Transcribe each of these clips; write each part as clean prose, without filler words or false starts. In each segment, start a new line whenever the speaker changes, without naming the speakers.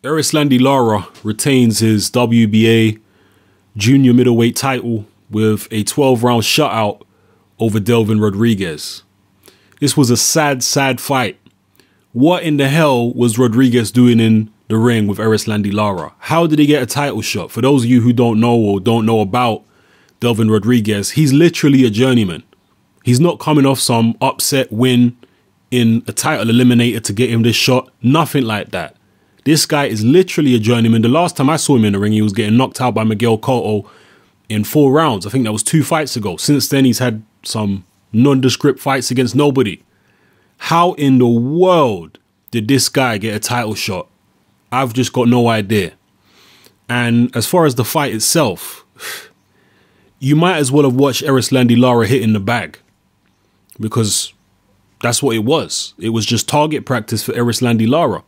Erislandy Lara retains his WBA junior middleweight title with a 12-round shutout over Delvin Rodriguez. This was a sad, sad fight. What in the hell was Rodriguez doing in the ring with Erislandy Lara? How did he get a title shot? For those of you who don't know or don't know about Delvin Rodriguez, he's literally a journeyman. He's not coming off some upset win in a title eliminator to get him this shot. Nothing like that. This guy is literally a journeyman. The last time I saw him in the ring, he was getting knocked out by Miguel Cotto in 4 rounds. I think that was 2 fights ago. Since then, he's had some nondescript fights against nobody. How in the world did this guy get a title shot? I've just got no idea. And as far as the fight itself, you might as well have watched Erislandy Lara hit in the bag, because that's what it was. It was just target practice for Erislandy Lara.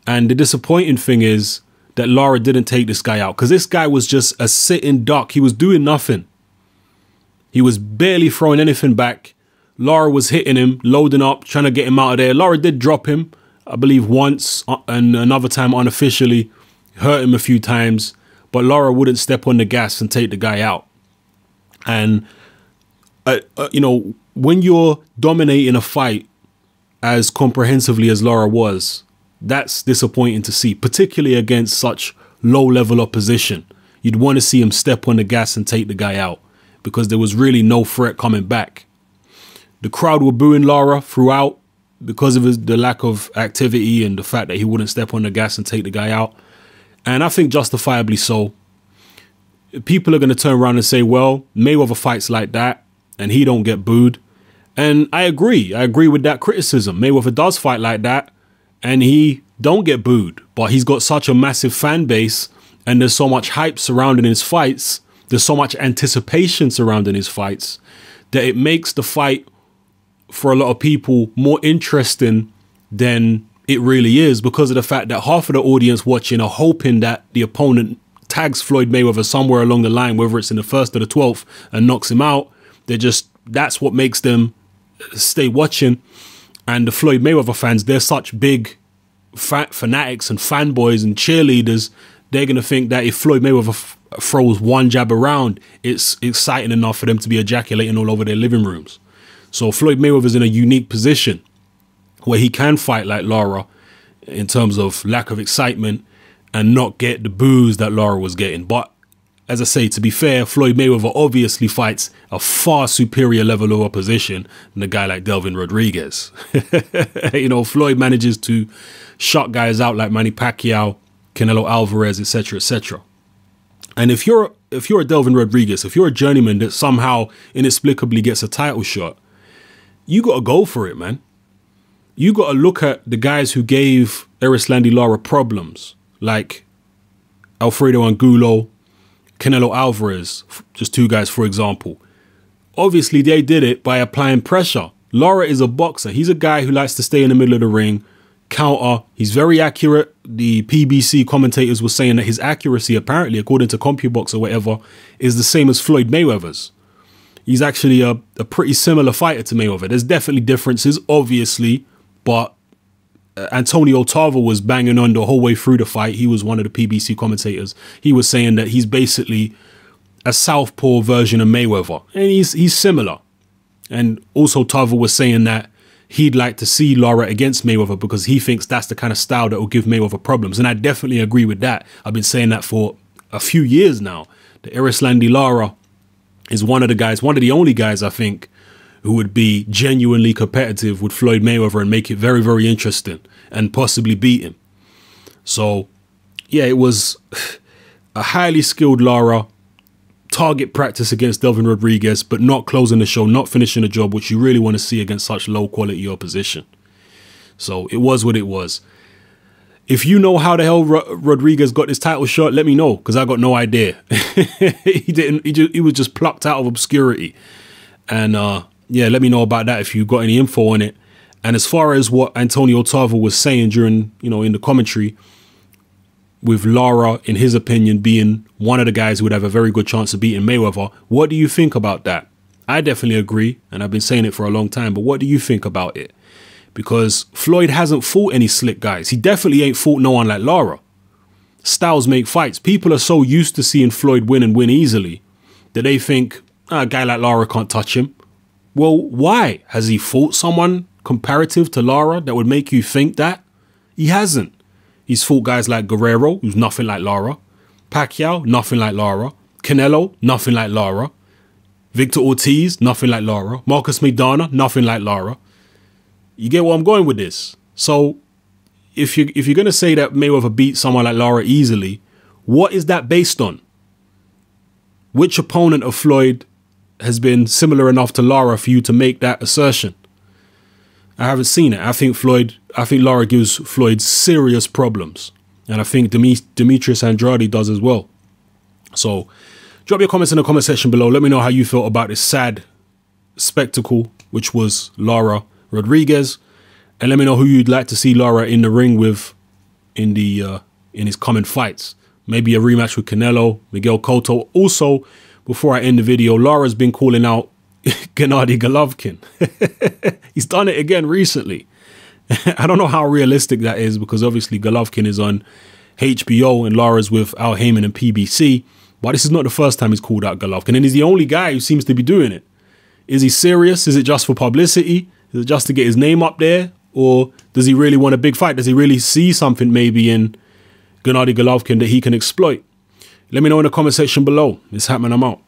And the disappointing thing is that Lara didn't take this guy out, because this guy was just a sitting duck. He was doing nothing. He was barely throwing anything back. Lara was hitting him, loading up, trying to get him out of there. Lara did drop him, I believe once, and another time unofficially, hurt him a few times. But Lara wouldn't step on the gas and take the guy out. And, you know, when you're dominating a fight as comprehensively as Lara was, that's disappointing to see, particularly against such low-level opposition. You'd want to see him step on the gas and take the guy out, because there was really no threat coming back. The crowd were booing Lara throughout because of the lack of activity and the fact that he wouldn't step on the gas and take the guy out. And I think justifiably so. People are going to turn around and say, well, Mayweather fights like that and he don't get booed. And I agree. I agree with that criticism. Mayweather does fight like that and he don't get booed, but he's got such a massive fan base and there's so much hype surrounding his fights. There's so much anticipation surrounding his fights that it makes the fight for a lot of people more interesting than it really is, because of the fact that half of the audience watching are hoping that the opponent tags Floyd Mayweather somewhere along the line, whether it's in the 1st or the 12th, and knocks him out. That's what makes them stay watching. And the Floyd Mayweather fans, they're such big fanatics and fanboys and cheerleaders. They're going to think that if Floyd Mayweather throws one jab around, it's exciting enough for them to be ejaculating all over their living rooms. So Floyd Mayweather's in a unique position where he can fight like Lara in terms of lack of excitement and not get the boos that Lara was getting. But as I say, to be fair, Floyd Mayweather obviously fights a far superior level of opposition than a guy like Delvin Rodriguez. You know, Floyd manages to shut guys out like Manny Pacquiao, Canelo Alvarez, etc., etc. And if you're a Delvin Rodriguez, if you're a journeyman that somehow inexplicably gets a title shot, you got to go for it, man. You got to look at the guys who gave Erislandy Lara problems, like Alfredo Angulo, Canelo Alvarez, just 2 guys, for example. Obviously, they did it by applying pressure. Lara is a boxer. He's a guy who likes to stay in the middle of the ring, counter. He's very accurate. The PBC commentators were saying that his accuracy, apparently, according to CompuBox or whatever, is the same as Floyd Mayweather's. He's actually a pretty similar fighter to Mayweather. There's definitely differences, obviously, but Antonio Tarver was banging on the whole way through the fight. He was one of the PBC commentators. He was saying that he's basically a southpaw version of Mayweather, and he's similar. And also Tarver was saying that he'd like to see Lara against Mayweather because he thinks that's the kind of style that will give Mayweather problems. And I definitely agree with that. I've been saying that for a few years now. The Erislandy Lara is one of the only guys, I think, who would be genuinely competitive with Floyd Mayweather and make it very, very interesting and possibly beat him. So, yeah, it was a highly skilled Lara, target practice against Delvin Rodriguez, but not closing the show, not finishing the job, which you really want to see against such low quality opposition. So it was what it was. If you know how the hell Rodriguez got this title shot, let me know, because I got no idea. He was just plucked out of obscurity. And yeah, let me know about that if you got any info on it. And as far as what Antonio Tarver was saying during, in the commentary, with Lara, in his opinion, being one of the guys who would have a very good chance of beating Mayweather, what do you think about that? I definitely agree, and I've been saying it for a long time, but what do you think about it? Because Floyd hasn't fought any slick guys. He definitely ain't fought no one like Lara. styles make fights. People are so used to seeing Floyd win and win easily that they think, a guy like Lara can't touch him. Well, why? Has he fought someone comparative to Lara that would make you think that? He hasn't. He's fought guys like Guerrero, who's nothing like Lara. Pacquiao, nothing like Lara. Canelo, nothing like Lara. Victor Ortiz, nothing like Lara. Marcus Maidana, nothing like Lara. You get where I'm going with this? So if you're going to say that Mayweather beat someone like Lara easily, what is that based on? Which opponent of Floyd has been similar enough to Lara for you to make that assertion? I haven't seen it. I think Lara gives Floyd serious problems. And I think Demetrius Andrade does as well. So drop your comments in the comment section below. Let me know how you felt about this sad spectacle, which was Lara Rodriguez. And let me know who you'd like to see Lara in the ring with in his coming fights. Maybe a rematch with Canelo, Miguel Cotto. Also, before I end the video, Lara's been calling out Gennady Golovkin. He's done it again recently. I don't know how realistic that is because obviously Golovkin is on HBO and Lara's with Al Heyman and PBC. But this is not the first time he's called out Golovkin. And he's the only guy who seems to be doing it. Is he serious? Is it just for publicity? Is it just to get his name up there? Or does he really want a big fight? Does he really see something maybe in Gennady Golovkin that he can exploit? Let me know in the comment section below. It's happening. I'm out.